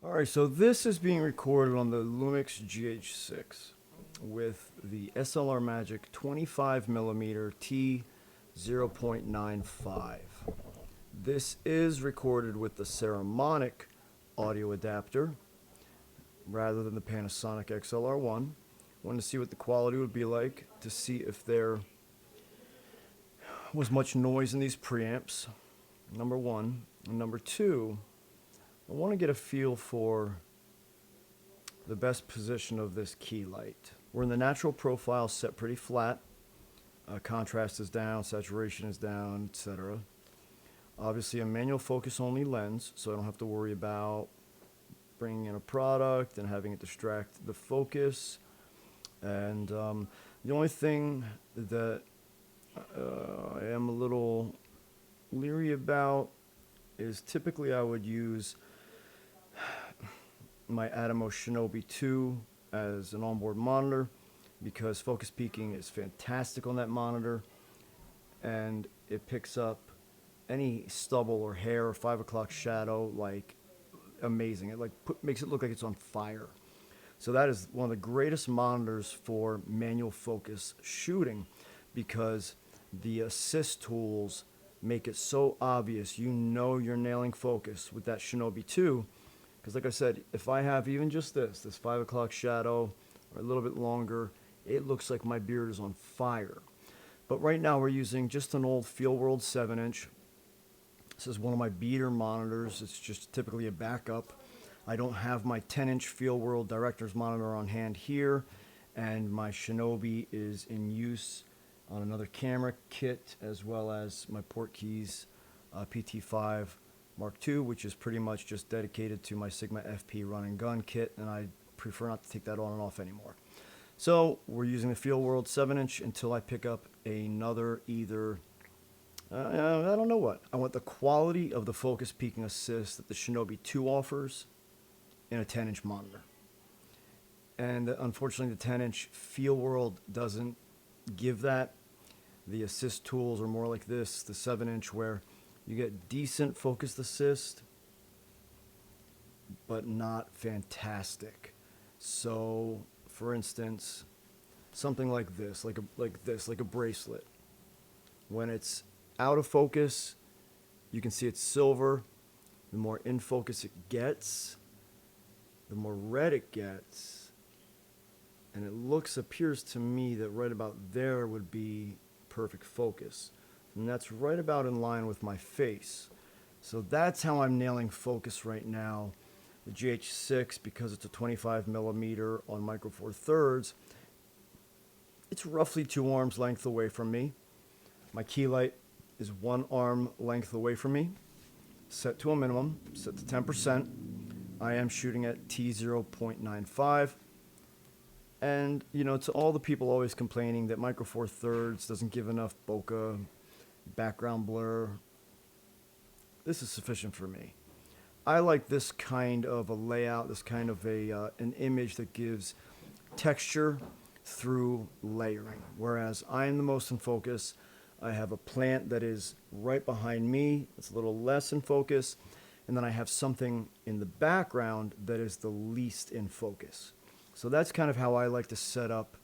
Alright, so this is being recorded on the Lumix GH6 with the SLR Magic 25mm T0.95. This is recorded with the Ceremonic audio adapter rather than the Panasonic XLR1. Wanted to see what the quality would be like, to see if there was much noise in these preamps, number one. And number two, I want to get a feel for the best position of this key light. We're in the natural profile, set pretty flat. Contrast is down, saturation is down, etc. Obviously a manual focus only lens, so I don't have to worry about bringing in a product and having it distract the focus. And the only thing that I am a little leery about is typically I would use my Atomos Shinobi 2 as an onboard monitor because focus peaking is fantastic on that monitor, and it picks up any stubble or hair or 5 o'clock shadow like amazing. It like makes it look like it's on fire. So that is one of the greatest monitors for manual focus shooting because the assist tools make it so obvious you know you're nailing focus with that Shinobi 2. Because like I said, if I have even just this 5 o'clock shadow or a little bit longer, it looks like my beard is on fire. But right now we're using just an old Fieldworld 7-inch. This is one of my beater monitors. It's just typically a backup. I don't have my 10-inch Fieldworld director's monitor on hand here, and my Shinobi is in use on another camera kit, as well as my Portkeys PT5 Mark II, which is pretty much just dedicated to my Sigma FP run and gun kit, and I prefer not to take that on and off anymore. So we're using the Fieldworld 7-inch until I pick up another either, I don't know what. I want the quality of the focus peaking assist that the Shinobi 2 offers in a 10-inch monitor. And unfortunately the 10-inch Fieldworld doesn't give that. The assist tools are more like this, the 7-inch, where you get decent focused assist, but not fantastic. So, for instance, something like this, like a bracelet. When it's out of focus, you can see it's silver. The more in focus it gets, the more red it gets. And it appears to me that right about there would be perfect focus. And that's right about in line with my face. So that's how I'm nailing focus right now. The GH6, because it's a 25mm on micro four thirds, it's roughly 2 arms length away from me. My key light is 1 arm length away from me, set to a minimum, set to 10%. I am shooting at T0.95. And, you know, to all the people always complaining that micro four thirds doesn't give enough bokeh, background blur, this is sufficient for me. I like this kind of a layout, this kind of an image that gives texture through layering. Whereas I am the most in focus. I have a plant that is right behind me. It's a little less in focus. And then I have something in the background that is the least in focus. So that's kind of how I like to set up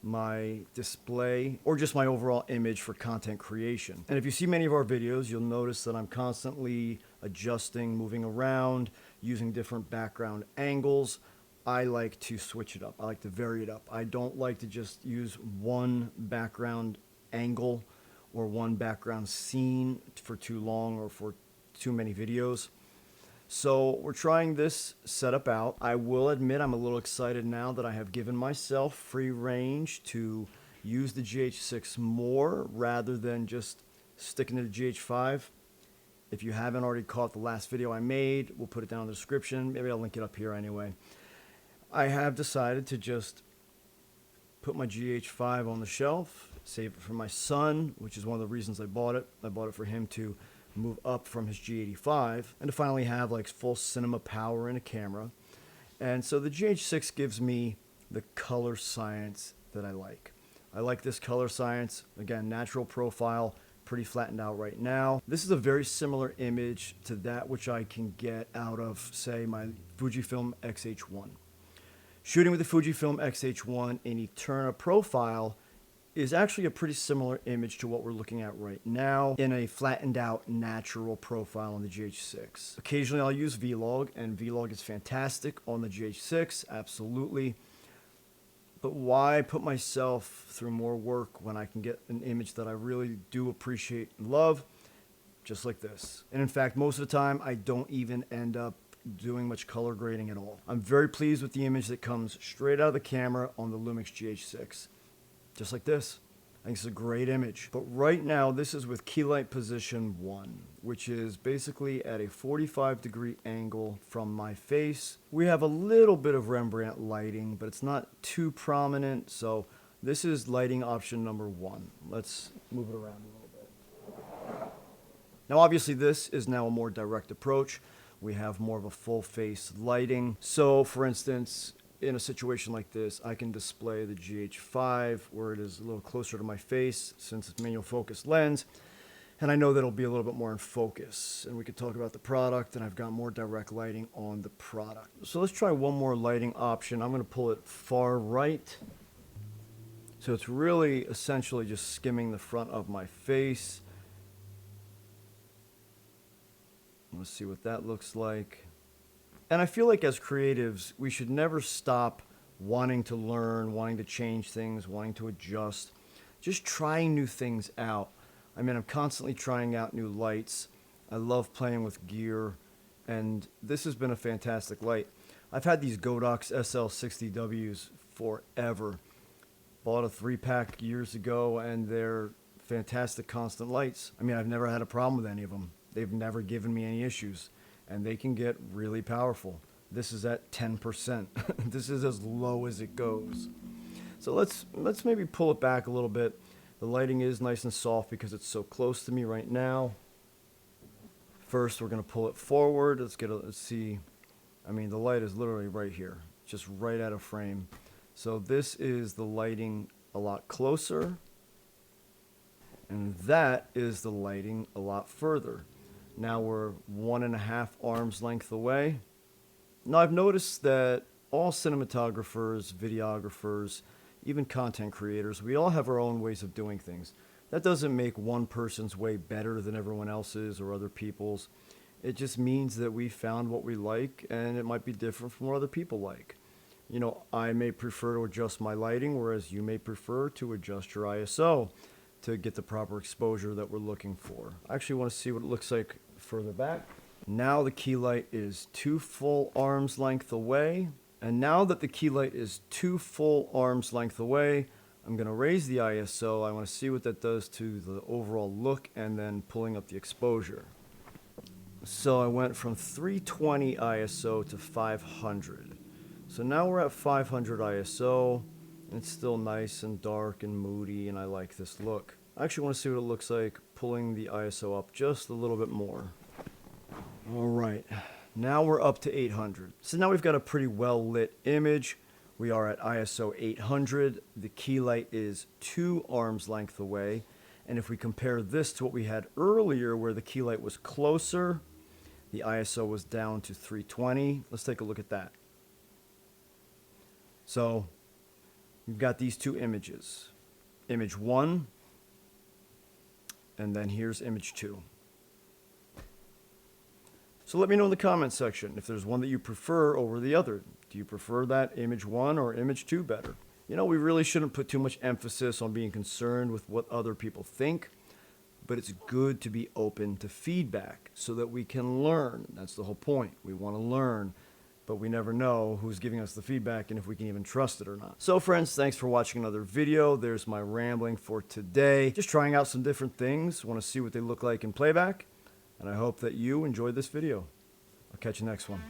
my display, or just my overall image for content creation. And if you see many of our videos, you'll notice that I'm constantly adjusting, moving around, using different background angles. I like to switch it up. I like to vary it up. I don't like to just use one background angle or one background scene for too long or for too many videos. So we're trying this setup out. I will admit I'm a little excited now that I have given myself free range to use the GH6 more rather than just sticking to the GH5. If you haven't already caught the last video I made, we'll put it down in the description. Maybe I'll link it up here anyway. I have decided to just put my GH5 on the shelf, save it for my son, which is one of the reasons I bought it. I bought it for him to move up from his G85 and to finally have like full cinema power in a camera. And so the GH6 gives me the color science that I like. I like this color science. Again, natural profile, pretty flattened out right now. This is a very similar image to that which I can get out of, say, my Fujifilm X-H1. Shooting with the Fujifilm X-H1 in Eterna profile is actually a pretty similar image to what we're looking at right now in a flattened out natural profile on the GH6. Occasionally I'll use Vlog, and Vlog is fantastic on the GH6, absolutely. But why put myself through more work when I can get an image that I really do appreciate and love, just like this? And in fact, most of the time, I don't even end up doing much color grading at all. I'm very pleased with the image that comes straight out of the camera on the Lumix GH6, just like this. I think it's a great image. But right now, this is with key light position 1, which is basically at a 45-degree angle from my face. We have a little bit of Rembrandt lighting, but it's not too prominent. So this is lighting option number 1. Let's move it around a little bit. Now, obviously, this is now a more direct approach. We have more of a full face lighting. So, for instance, in a situation like this, I can display the GH5 where it is a little closer to my face since it's manual focus lens, and I know that it'll be a little bit more in focus. And we could talk about the product, and I've got more direct lighting on the product. So let's try one more lighting option. I'm going to pull it far right. So it's really essentially just skimming the front of my face. Let's see what that looks like. And I feel like as creatives, we should never stop wanting to learn, wanting to change things, wanting to adjust, just trying new things out. I mean, I'm constantly trying out new lights. I love playing with gear, and this has been a fantastic light. I've had these Godox SL60Ws forever. Bought a 3-pack years ago, and they're fantastic constant lights. I mean, I've never had a problem with any of them. They've never given me any issues. And they can get really powerful. This is at 10%. This is as low as it goes. So let's maybe pull it back a little bit. The lighting is nice and soft because it's so close to me right now. First, we're going to pull it forward. Let's see. I mean, the light is literally right here, just right out of frame. So this is the lighting a lot closer. And that is the lighting a lot further. Now we're 1.5 arms length away. Now I've noticed that all cinematographers, videographers, even content creators, we all have our own ways of doing things. That doesn't make one person's way better than everyone else's or other people's. It just means that we found what we like, and it might be different from what other people like. You know, I may prefer to adjust my lighting, whereas you may prefer to adjust your ISO to get the proper exposure that we're looking for. I actually want to see what it looks like further back. Now the key light is 2 full arms length away. And now that the key light is 2 full arms length away, I'm going to raise the ISO. I want to see what that does to the overall look, and then pulling up the exposure. So I went from 320 ISO to 500. So now we're at 500 ISO. It's still nice and dark and moody, and I like this look. I actually want to see what it looks like pulling the ISO up just a little bit more. All right, now we're up to 800. So now we've got a pretty well lit image. We are at ISO 800. The key light is 2 arms length away. And if we compare this to what we had earlier where the key light was closer, the ISO was down to 320. Let's take a look at that. So you've got these 2 images. Image 1, and then here's image 2. So let me know in the comments section if there's one that you prefer over the other. Do you prefer that image 1 or image 2 better? You know, we really shouldn't put too much emphasis on being concerned with what other people think, but it's good to be open to feedback so that we can learn. That's the whole point. We want to learn, but we never know who's giving us the feedback and if we can even trust it or not. So friends, thanks for watching another video. There's my rambling for today. Just trying out some different things. Want to see what they look like in playback. And I hope that you enjoyed this video. I'll catch you next one.